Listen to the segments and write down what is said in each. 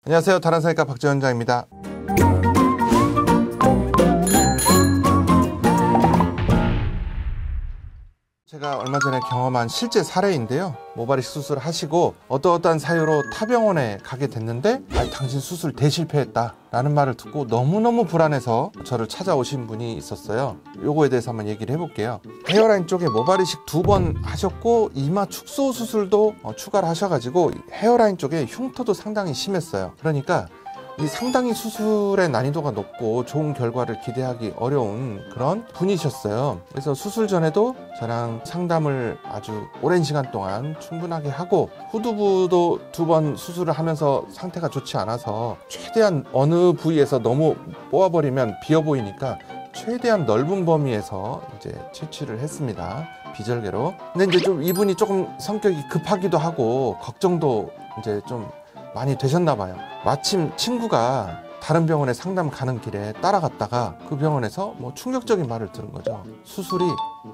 안녕하세요. 다란사니까 박지원장입니다. 제가 얼마 전에 경험한 실제 사례인데요. 모발이식 수술을 하시고 어떠한 사유로 타 병원에 가게 됐는데 당신 수술 대실패했다 라는 말을 듣고 너무너무 불안해서 저를 찾아오신 분이 있었어요. 요거에 대해서 한번 얘기를 해볼게요. 헤어라인 쪽에 모발이식 2번 하셨고 이마 축소 수술도 추가를 하셔가지고 헤어라인 쪽에 흉터도 상당히 심했어요. 그러니까 이 상당히 수술의 난이도가 높고 좋은 결과를 기대하기 어려운 그런 분이셨어요. 그래서 수술 전에도 저랑 상담을 아주 오랜 시간 동안 충분하게 하고 후두부도 2번 수술을 하면서 상태가 좋지 않아서 최대한 어느 부위에서 너무 뽑아버리면 비어 보이니까 최대한 넓은 범위에서 이제 채취를 했습니다. 비절개로. 근데 이제 좀 이분이 조금 성격이 급하기도 하고 걱정도 이제 좀 많이 되셨나 봐요. 마침 친구가 다른 병원에 상담 가는 길에 따라갔다가 그 병원에서 충격적인 말을 들은 거죠. 수술이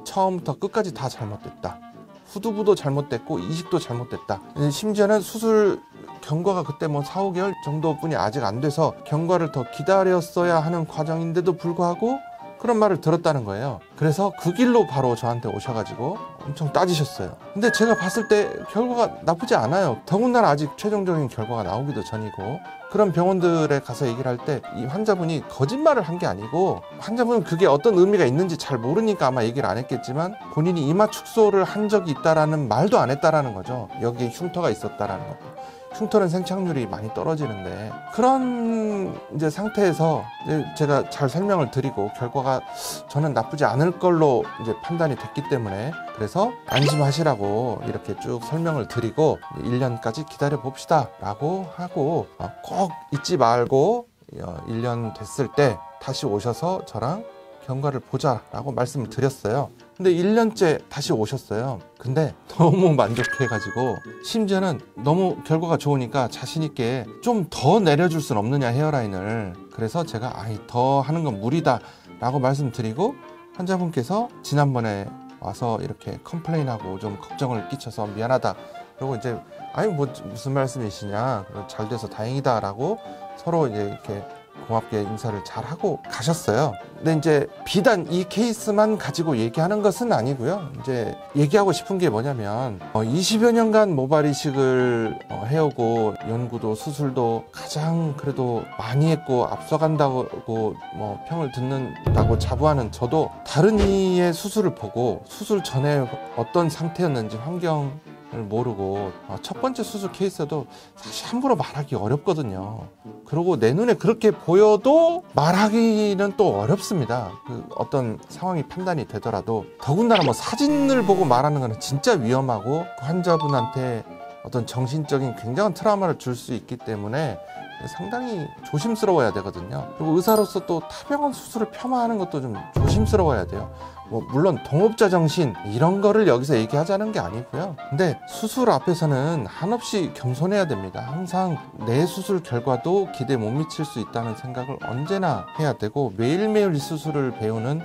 처음부터 끝까지 다 잘못됐다. 후두부도 잘못됐고 이식도 잘못됐다. 심지어는 수술 경과가 그때 4, 5개월 정도뿐이 아직 안 돼서 경과를 더 기다렸어야 하는 과정인데도 불구하고 그런 말을 들었다는 거예요. 그래서 그 길로 바로 저한테 오셔가지고 엄청 따지셨어요. 근데 제가 봤을 때 결과가 나쁘지 않아요. 더군다나 아직 최종적인 결과가 나오기도 전이고, 그런 병원들에 가서 얘기를 할 때 이 환자분이 거짓말을 한 게 아니고, 환자분은 그게 어떤 의미가 있는지 잘 모르니까 아마 얘기를 안 했겠지만 본인이 이마 축소를 한 적이 있다라는 말도 안 했다라는 거죠. 여기에 흉터가 있었다라는 거. 흉터는 생착률이 많이 떨어지는데, 그런 이제 상태에서 이제 제가 잘 설명을 드리고 결과가 저는 나쁘지 않을 걸로 이제 판단이 됐기 때문에, 그래서 안심하시라고 이렇게 쭉 설명을 드리고 1년까지 기다려 봅시다 라고 하고, 꼭 잊지 말고 1년 됐을 때 다시 오셔서 저랑 경과를 보자 라고 말씀을 드렸어요. 근데 1년째 다시 오셨어요. 근데 너무 만족해가지고, 심지어는 너무 결과가 좋으니까 자신있게 좀 더 내려줄 순 없느냐 헤어라인을. 그래서 제가 더 하는 건 무리다 라고 말씀드리고, 환자분께서 지난번에 와서 이렇게 컴플레인하고 좀 걱정을 끼쳐서 미안하다, 그리고 이제 무슨 말씀이시냐, 잘 돼서 다행이다 라고 서로 이제 이렇게 고맙게 인사를 잘 하고 가셨어요. 근데 이제 비단 이 케이스만 가지고 얘기하는 것은 아니고요. 이제 얘기하고 싶은 게 뭐냐면 20여 년간 모발이식을 해오고 연구도 수술도 가장 그래도 많이 했고 앞서간다고 평을 듣는다고 자부하는 저도 다른 이의 수술을 보고 수술 전에 어떤 상태였는지 환경을 모르고 첫 번째 수술 케이스도 사실 함부로 말하기 어렵거든요. 그리고 내 눈에 그렇게 보여도 말하기는 또 어렵습니다. 어떤 상황이 판단이 되더라도, 더군다나 사진을 보고 말하는 거는 진짜 위험하고 그 환자분한테 어떤 정신적인 굉장한 트라우마를 줄 수 있기 때문에 상당히 조심스러워야 되거든요. 그리고 의사로서 또 타병원 수술을 폄하하는 것도 좀 조심스러워야 돼요. 물론 동업자 정신 이런 거를 여기서 얘기하자는 게 아니고요. 근데 수술 앞에서는 한없이 겸손해야 됩니다. 항상 내 수술 결과도 기대 못 미칠 수 있다는 생각을 언제나 해야 되고, 매일매일 이 수술을 배우는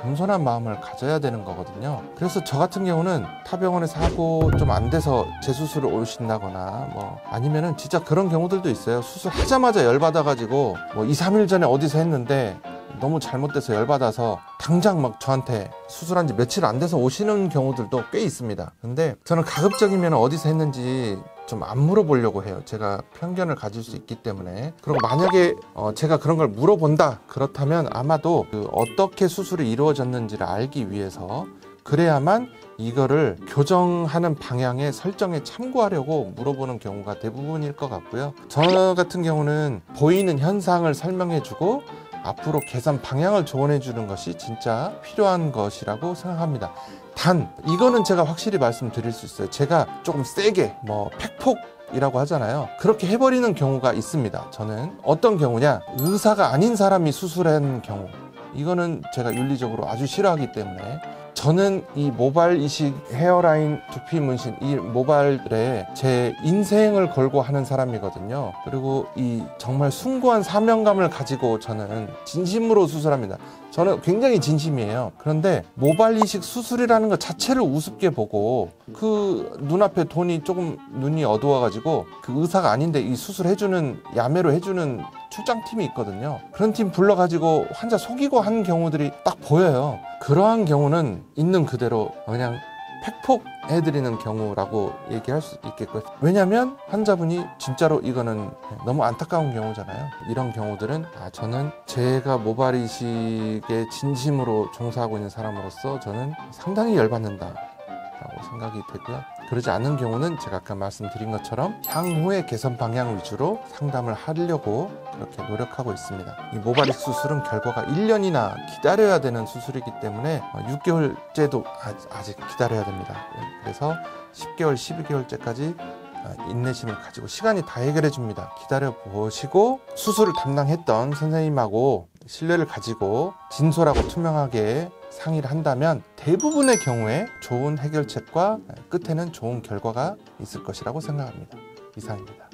겸손한 마음을 가져야 되는 거거든요. 그래서 저 같은 경우는 타병원에서 하고 좀 안 돼서 재수술을 오신다거나 아니면은 진짜 그런 경우들도 있어요. 수술하자마자 열받아가지고 2, 3일 전에 어디서 했는데 너무 잘못돼서 열받아서 당장 저한테 수술한 지 며칠 안 돼서 오시는 경우들도 꽤 있습니다. 근데 저는 가급적이면 어디서 했는지 좀 안 물어보려고 해요. 제가 편견을 가질 수 있기 때문에. 그리고 만약에 제가 그런 걸 물어본다 그렇다면 아마도 어떻게 수술이 이루어졌는지를 알기 위해서, 그래야만 이거를 교정하는 방향의 설정에 참고하려고 물어보는 경우가 대부분일 것 같고요. 저 같은 경우는 보이는 현상을 설명해주고 앞으로 개선 방향을 조언해 주는 것이 진짜 필요한 것이라고 생각합니다. 단 이거는 제가 확실히 말씀드릴 수 있어요. 제가 조금 세게 팩폭이라고 하잖아요. 그렇게 해버리는 경우가 있습니다. 저는 어떤 경우냐, 의사가 아닌 사람이 수술한 경우, 이거는 제가 윤리적으로 아주 싫어하기 때문에 저는 이 모발 이식, 헤어라인, 두피 문신, 이 모발에 제 인생을 걸고 하는 사람이거든요. 그리고 이 정말 숭고한 사명감을 가지고 저는 진심으로 수술합니다. 저는 굉장히 진심이에요. 그런데 모발 이식 수술이라는 것 자체를 우습게 보고 그 눈앞에 돈이 조금 눈이 어두워가지고 그 의사가 아닌데 이 수술해주는, 야매로 해주는 출장팀이 있거든요. 그런 팀 불러가지고 환자 속이고 하는 경우들이 딱 보여요. 그러한 경우는 있는 그대로 그냥 팩폭해드리는 경우라고 얘기할 수 있겠고요. 왜냐면 환자분이 진짜로 이거는 너무 안타까운 경우잖아요. 이런 경우들은 저는 제가 모발 이식에 진심으로 종사하고 있는 사람으로서 저는 상당히 열받는다 라고 생각이 되고요. 그러지 않은 경우는 제가 아까 말씀드린 것처럼 향후의 개선 방향 위주로 상담을 하려고 그렇게 노력하고 있습니다. 이 모발 이식 수술은 결과가 1년이나 기다려야 되는 수술이기 때문에 6개월째도 아직 기다려야 됩니다. 그래서 10개월, 12개월째까지 인내심을 가지고 시간이 다 해결해 줍니다. 기다려 보시고 수술을 담당했던 선생님하고 신뢰를 가지고 진솔하고 투명하게 상의를 한다면 대부분의 경우에 좋은 해결책과 끝에는 좋은 결과가 있을 것이라고 생각합니다. 이상입니다.